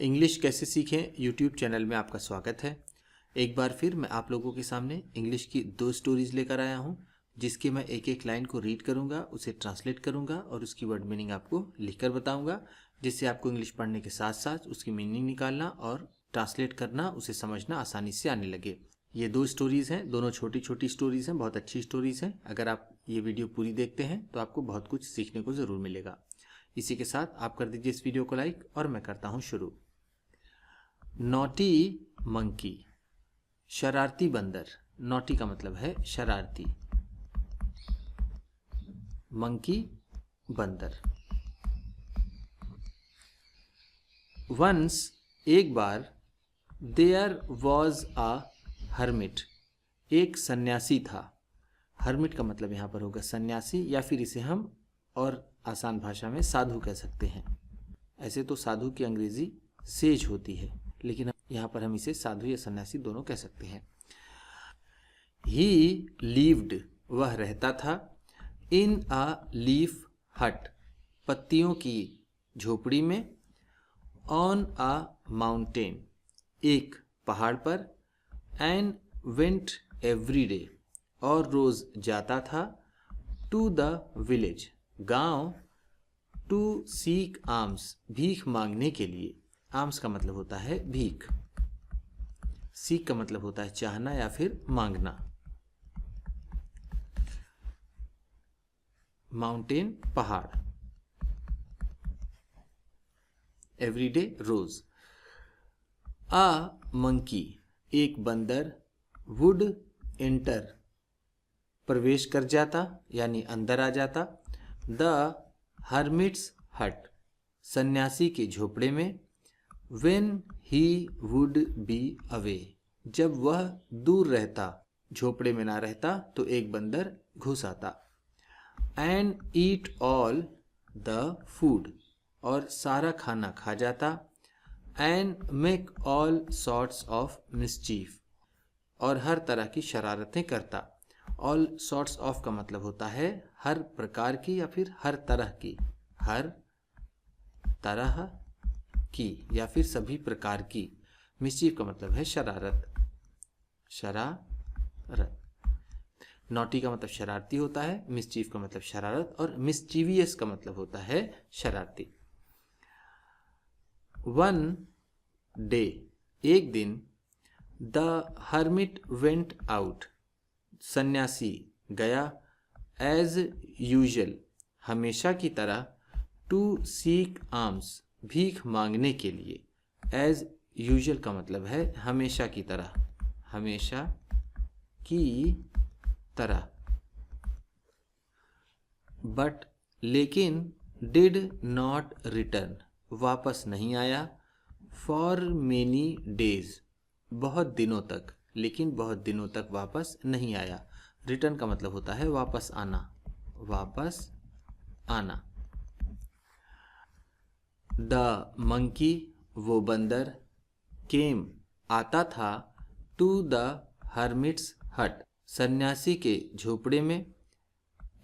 English कैसे सीखें YouTube channel में आपका स्वागत है। एक बार फिर मैं आप लोगों के सामने इंग्लिश की 2 स्टोरीज लेकर आया हूं, जिसके मैं एक एक लाइन को रीड करूंगा, उसे ट्रांसलेट करूंगा और उसकी वर्ड मीनिंग आपको लिखकर बताऊंगा, जिससे आपको इंग्लिश पढ़ने के साथ साथ उसकी मीनिंग निकालना और ट्रांसलेट करना, उसे समझना आसानी से आने लगे। ये 2 स्टोरीज़ हैं, दोनों छोटी छोटी स्टोरीज़ हैं, बहुत अच्छी स्टोरीज़ हैं। अगर आप ये वीडियो पूरी देखते हैं तो आपको बहुत कुछ सीखने को ज़रूर मिलेगा। इसी के साथ आप कर दीजिए इस वीडियो को लाइक और मैं करता हूँ शुरू। नॉटी मंकी, शरारती बंदर। नॉटी का मतलब है शरारती, मंकी बंदर। वंस एक बार, देयर वॉज अ हर्मिट, एक सन्यासी था। हर्मिट का मतलब यहाँ पर होगा सन्यासी, या फिर इसे हम और आसान भाषा में साधु कह सकते हैं। ऐसे तो साधु की अंग्रेजी सेज होती है, लेकिन यहाँ पर हम इसे साधु या सन्यासी दोनों कह सकते हैं। ही लिव्ड, वह रहता था, इन अ लीफ हट, पत्तियों की झोपड़ी में, ऑन अ माउंटेन, एक पहाड़ पर, एंड वेंट एवरी डे, और रोज जाता था, टू द विलेज, गांव, टू सीक आर्म्स, भीख मांगने के लिए। आर्म्स का मतलब होता है भीख, सीक का मतलब होता है चाहना या फिर मांगना। माउंटेन पहाड़, एवरीडे रोज। आ मंकी, एक बंदर, वुड एंटर, प्रवेश कर जाता यानी अंदर आ जाता, द हर्मिट्स हट, सन्यासी के झोपड़े में, When he would be away, जब वह दूर रहता, झोपड़े में ना रहता, तो एक बंदर घुस आता, and eat all the food, और सारा खाना खा जाता, and make all sorts of mischief, और हर तरह की शरारतें करता। all sorts of का मतलब होता है हर प्रकार की या फिर हर तरह की, हर तरह की या फिर सभी प्रकार की। मिस्चीफ का मतलब है शरारत, शरारत। नॉटी का मतलब शरारती होता है, मिस्चीफ का मतलब शरारत, और मिस्चीवियस का मतलब होता है शरारती। वन डे, एक दिन, द हर्मिट वेंट आउट, सन्यासी गया, एज यूजुअल, हमेशा की तरह, टू सीक आर्म्स, भीख मांगने के लिए। एज यूजुअल का मतलब है हमेशा की तरह, हमेशा की तरह। बट लेकिन, डिड नॉट रिटर्न, वापस नहीं आया, फॉर मेनी डेज, बहुत दिनों तक, लेकिन बहुत दिनों तक वापस नहीं आया। रिटर्न का मतलब होता है वापस आना, वापस आना। द मंकी, वो बंदर, केम, आता था, टू द हर्मिट्स हट, सन्यासी के झोपड़े में,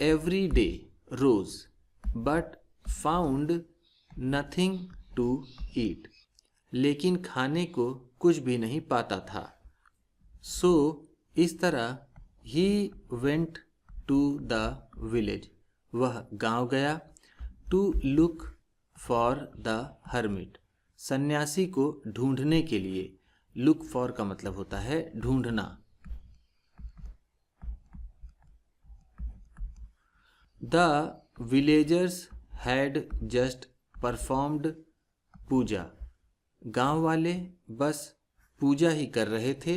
एवरी डे, रोज, but found nothing to eat, लेकिन खाने को कुछ भी नहीं पाता था। सो इस तरह, he went to the village, वह गांव गया, to look for the hermit, सन्यासी को ढूंढने के लिए। लुक फॉर का मतलब होता है ढूंढना। The villagers had just performed puja, गांव वाले बस पूजा ही कर रहे थे,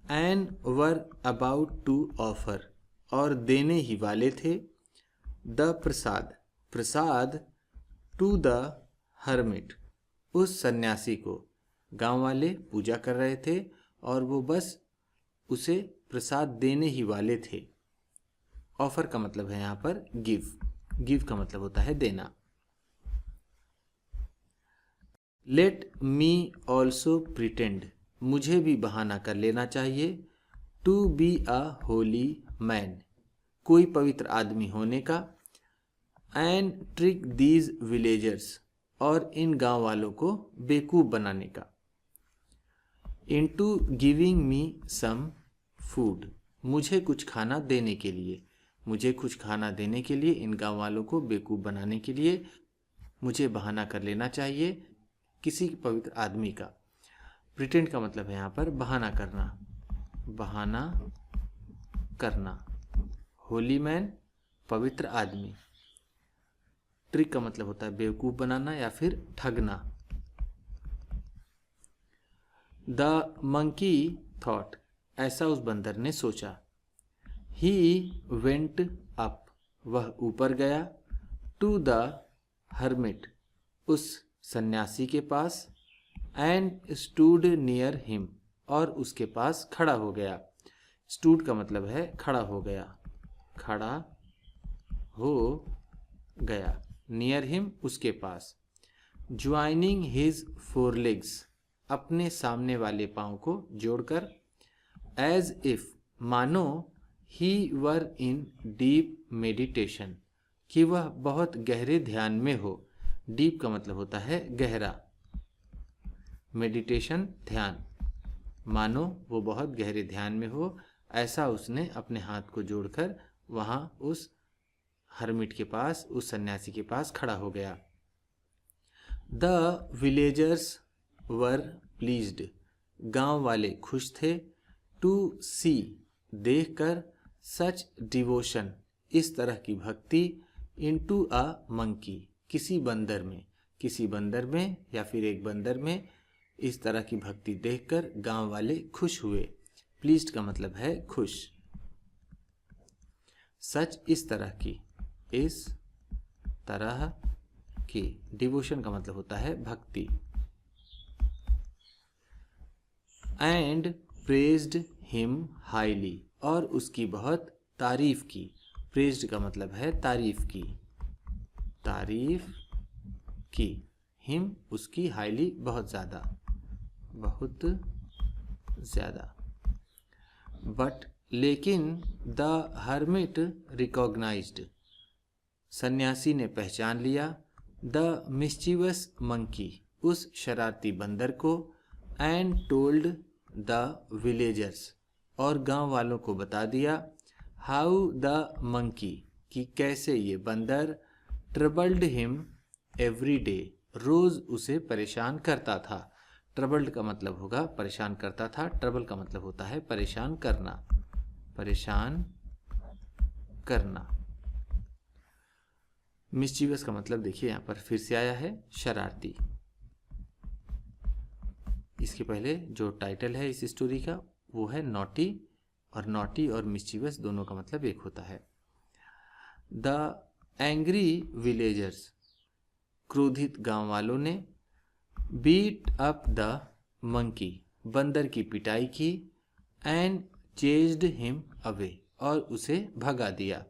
and were about to offer, और देने ही वाले थे, the prasad, prasad, to the hermit, उस सन्यासी को। गांव वाले पूजा कर रहे थे और वो बस उसे प्रसाद देने ही वाले थे। ऑफर का मतलब है यहाँ पर गिव, गिव का मतलब होता है देना। लेट मी ऑल्सो प्रिटेंड, मुझे भी बहाना कर लेना चाहिए, to be a holy man, कोई पवित्र आदमी होने का, एंड ट्रिक दीज विलेजर्स, और इन गांव वालों को बेवकूफ़ बनाने का। Into giving me some food, मुझे कुछ खाना देने के लिए, मुझे कुछ खाना देने के लिए, इन गांव वालों को बेवकूफ़ बनाने के लिए मुझे बहाना कर लेना चाहिए किसी पवित्र आदमी का। प्रिटेंड का मतलब है यहाँ पर बहाना करना, बहाना करना। होली मैन पवित्र आदमी। ट्रिक का मतलब होता है बेवकूफ़ बनाना या फिर ठगना। द मंकी थॉट, ऐसा उस बंदर ने सोचा। ही वेंट अप, वह ऊपर गया। टू द हर्मिट, उस सन्यासी के पास। एंड स्टूड नियर हिम, और उसके पास खड़ा हो गया। स्टूड का मतलब है खड़ा हो गया, खड़ा हो गया। नियर हिम, उसके पास। ज्वाइनिंग हिज फोर लेग्स, अपने सामने वाले पाँव को जोड़कर। एज इफ, मानो ही वर इन डीप मेडिटेशन, कि वह बहुत गहरे ध्यान में हो। डीप का मतलब होता है गहरा, मेडिटेशन ध्यान। मानो वो बहुत गहरे ध्यान में हो, ऐसा उसने अपने हाथ को जोड़कर वहाँ उस हर्मिट के पास, उस सन्यासी के पास खड़ा हो गया। द विलेजर्स वर प्लीज्ड, गांव वाले खुश थे। टू सी, देखकर। सच डिवोशन, इस तरह की भक्ति। इनटू अ मंकी, किसी बंदर में, किसी बंदर में या फिर एक बंदर में इस तरह की भक्ति देखकर गांव वाले खुश हुए। प्लीज्ड का मतलब है खुश। सच, इस तरह की, इस तरह की। डिवोशन का मतलब होता है भक्ति। एंड प्रेज्ड हिम हाईली, और उसकी बहुत तारीफ की। प्रेज्ड का मतलब है तारीफ की, तारीफ की। हिम, उसकी। हाईली, बहुत ज़्यादा, बहुत ज़्यादा। बट, लेकिन। द हर्मिट रिकॉग्नाइज्ड, सन्यासी ने पहचान लिया। द मिस्चीवस मंकी, उस शरारती बंदर को। एंड टोल्ड द विलेजर्स, और गांव वालों को बता दिया। हाउ द मंकी, कि कैसे ये बंदर। ट्रबल्ड हिम एवरी डे, रोज़ उसे परेशान करता था। ट्रबल्ड का मतलब होगा परेशान करता था। ट्रबल का मतलब होता है परेशान करना, परेशान करना। मिस्चीवस का मतलब देखिए यहाँ पर फिर से आया है, शरारती। इसके पहले जो टाइटल है इस स्टोरी का वो है नॉटी, और नॉटी और मिस्चीवस दोनों का मतलब एक होता है। द एंग्री विलेजर्स, क्रोधित गांव वालों ने। बीट अप द मंकी, बंदर की पिटाई की। एंड चेज्ड हिम अवे, और उसे भगा दिया।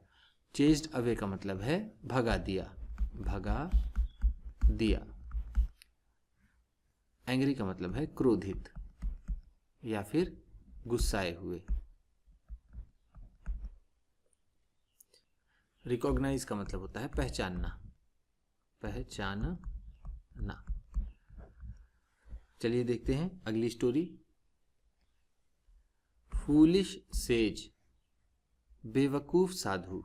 चेज्ड अवे का मतलब है भगा दिया, भगा दिया। एंग्री का मतलब है क्रोधित या फिर गुस्साए हुए। रिकॉग्नाइज का मतलब होता है पहचानना, पहचानना। चलिए देखते हैं अगली स्टोरी। फूलिश सेज, बेवकूफ साधु।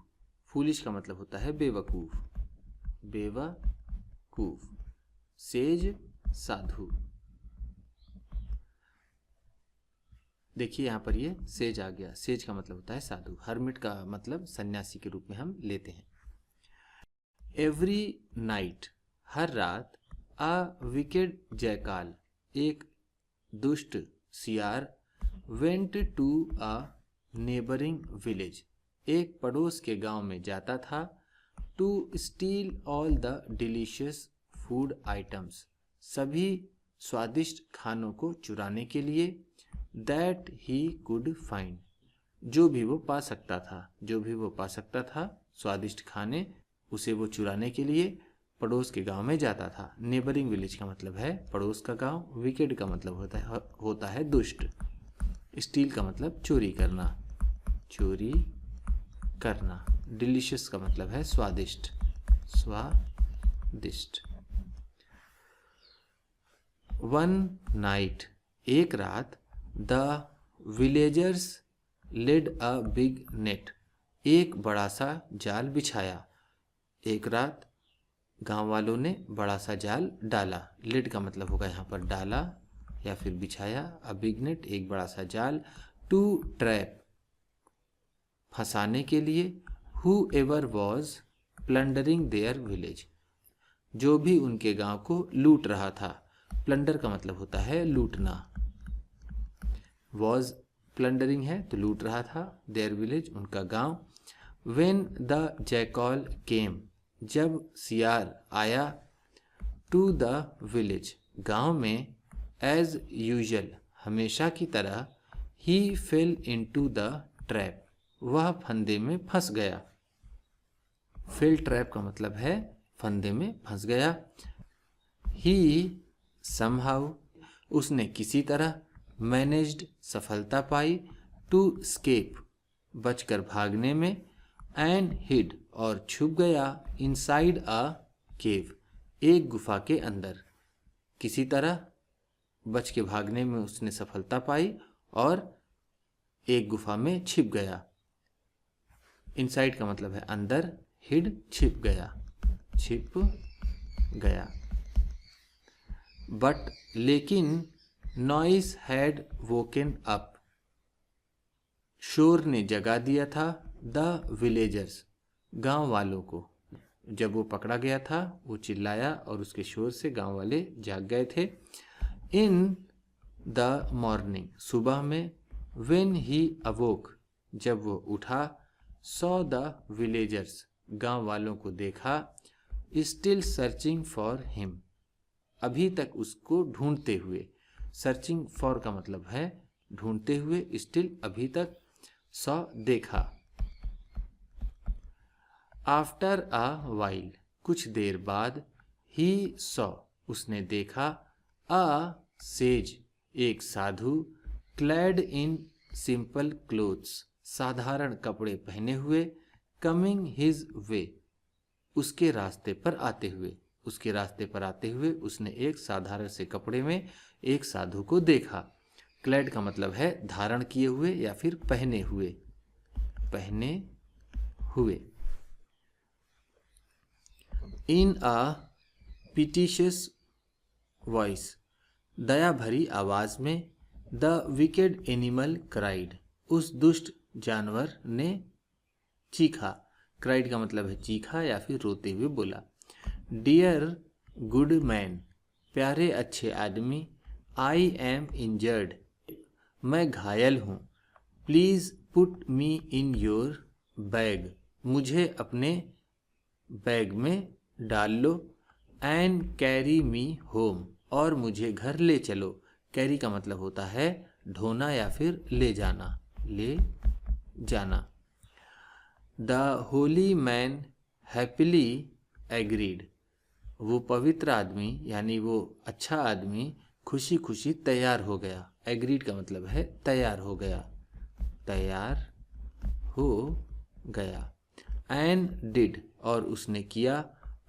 फूलिश का मतलब होता है बेवकूफ, बेवकूफ। सेज, साधु। देखिए यहाँ पर ये सेज आ गया। सेज का मतलब होता है साधु। हर्मिट का मतलब सन्यासी के रूप में हम लेते हैं। एवरी नाइट, हर रात। अ विकेड जयकाल, एक दुष्ट सियार। Went to a neighbouring village, एक पड़ोस के गांव में जाता था। To steal all the delicious food items, सभी स्वादिष्ट खानों को चुराने के लिए। दैट ही कुड फाइंड, जो भी वो पा सकता था, जो भी वो पा सकता था स्वादिष्ट खाने, उसे वो चुराने के लिए पड़ोस के गांव में जाता था। नेबरिंग विलेज का मतलब है पड़ोस का गांव। विकेड का मतलब होता है दुष्ट। स्टील का मतलब चोरी करना, चोरी करना। डिलीशियस का मतलब है स्वादिष्ट, स्वादिष्ट। वन नाइट, एक रात, the villagers laid a big net, एक बड़ा सा जाल बिछाया। एक रात गांव वालों ने बड़ा सा जाल डाला। लेड का मतलब होगा यहाँ पर डाला या फिर बिछाया। अ बिग नेट, एक बड़ा सा जाल। टू ट्रैप, फंसाने के लिए। Who ever was plundering their village, जो भी उनके गांव को लूट रहा था। प्लंडर का मतलब होता है लूटना। वॉज प्लंडरिंग है तो लूट रहा था। देयर विलेज, उनका गांव। व्हेन द जैकॉल केम, जब सियार आया। टू द विलेज, गांव में। एज यूजुअल, हमेशा की तरह। ही फेल इनटू द ट्रैप, वह फंदे में फंस गया। फेल ट्रैप का मतलब है फंदे में फंस गया। ही समहाउ, उसने किसी तरह। मैनेज्ड, सफलता पाई। टू स्केप, बचकर भागने में। एंड हिड, और छुप गया। इनसाइड अ केव, एक गुफा के अंदर। किसी तरह बच के भागने में उसने सफलता पाई और एक गुफा में छिप गया। इनसाइड का मतलब है अंदर, हिड छिप गया, छिप गया। बट लेकिन नॉइस हैड वोकन अप, शोर ने जगा दिया था। द विलेजर्स, गांव वालों को। जब वो पकड़ा गया था वो चिल्लाया और उसके शोर से गांव वाले जाग गए थे। इन द मॉर्निंग, सुबह में। व्हेन ही अवोक, जब वो उठा। सॉ द विलेजर्स, गांव वालों को देखा। स्टिल सर्चिंग फॉर हिम, अभी तक उसको ढूंढते हुए। सर्चिंग फॉर का मतलब है ढूंढते हुए। स्टिल, अभी तक। सॉ, देखा। आफ्टर अ वाइल, कुछ देर बाद। ही सॉ, उसने देखा। अ सेज, एक साधु। क्लैड इन सिंपल क्लोथ्स, साधारण कपड़े पहने हुए। कमिंग हिज वे, उसके रास्ते पर आते हुए। उसके रास्ते पर आते हुए उसने एक साधारण से कपड़े में एक साधु को देखा। क्लैड का मतलब है धारण किए हुए या फिर पहने हुए। पहने हुए। इन अ पिटिशियस वॉइस, दया भरी आवाज में। द विकेड एनिमल क्राइड, उस दुष्ट जानवर ने चीखा। क्राइड का मतलब है चीखा या फिर रोते हुए बोला। डियर गुड मैन, प्यारे अच्छे आदमी। आई एम इंजर्ड, मैं घायल हूँ। Please put me in your bag, मुझे अपने बैग में डाल लो। एंड कैरी मी होम, और मुझे घर ले चलो। कैरी का मतलब होता है ढोना या फिर ले जाना। ले जाना। The Holi man happily agreed, वो पवित्र आदमी यानी वो अच्छा आदमी खुशी खुशी तैयार हो गया। एग्रीड का मतलब है तैयार हो गया। तैयार हो गया। एंड डिड, और उसने किया।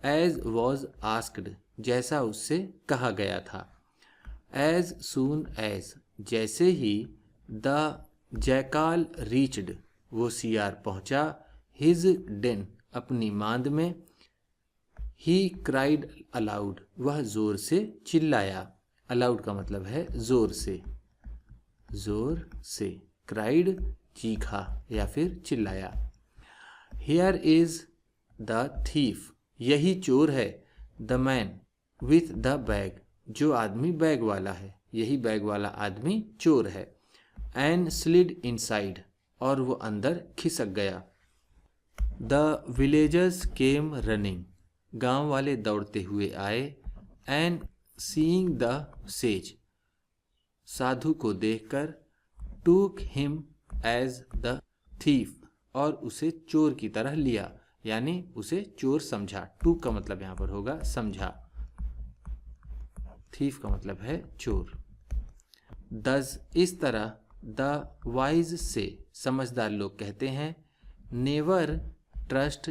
एज वॉज आस्क्ड, जैसा उससे कहा गया था। एज सून एज, जैसे ही। द जैकाल रीच्ड, वो सियार पहुंचा। हिज डेन, अपनी मांद में। ही क्राइड अलाउड, वह जोर से चिल्लाया। अलाउड का मतलब है जोर से। जोर से। क्राइड, चीखा या फिर चिल्लाया। हियर इज द थीफ, यही चोर है। The man with the bag, जो आदमी बैग वाला है, यही बैग वाला आदमी चोर है। एंड स्लिड इनसाइड, और वो अंदर खिसक गया। द विलेजर्स केम रनिंग, गांव वाले दौड़ते हुए आए। एंड सीइंग द सेज, साधु को देखकर। टूक हिम एज द थीफ, और उसे चोर की तरह लिया, यानी उसे चोर समझा। टूक का मतलब यहां पर होगा समझा। थीफ का मतलब है चोर। दस, इस तरह। द वाइज से, समझदार लोग कहते हैं। नेवर ट्रस्ट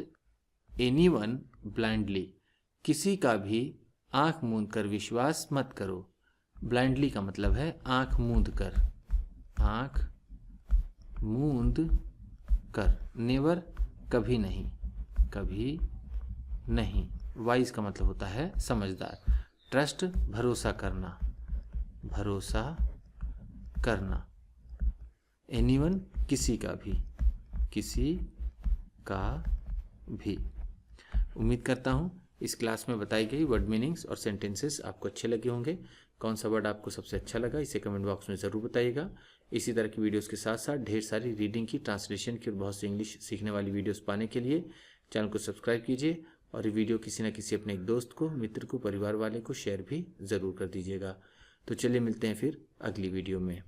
एनीवन ब्लाइंडली, किसी का भी आंख मूंद कर विश्वास मत करो। ब्लाइंडली का मतलब है आंख मूंद कर, आंख मूंद कर। नेवर कभी नहीं, कभी नहीं। वाइज का मतलब होता है समझदार। ट्रस्ट भरोसा करना, भरोसा करना। एनीवन किसी का भी, किसी का भी। उम्मीद करता हूँ इस क्लास में बताई गई वर्ड मीनिंग्स और सेंटेंसेस आपको अच्छे लगे होंगे। कौन सा वर्ड आपको सबसे अच्छा लगा इसे कमेंट बॉक्स में ज़रूर बताइएगा। इसी तरह की वीडियोस के साथ साथ ढेर सारी रीडिंग की, ट्रांसलेशन की और बहुत सी इंग्लिश सीखने वाली वीडियोस पाने के लिए चैनल को सब्सक्राइब कीजिए और ये वीडियो किसी न किसी अपने एक दोस्त को, मित्र को, परिवार वाले को शेयर भी ज़रूर कर दीजिएगा। तो चलिए मिलते हैं फिर अगली वीडियो में।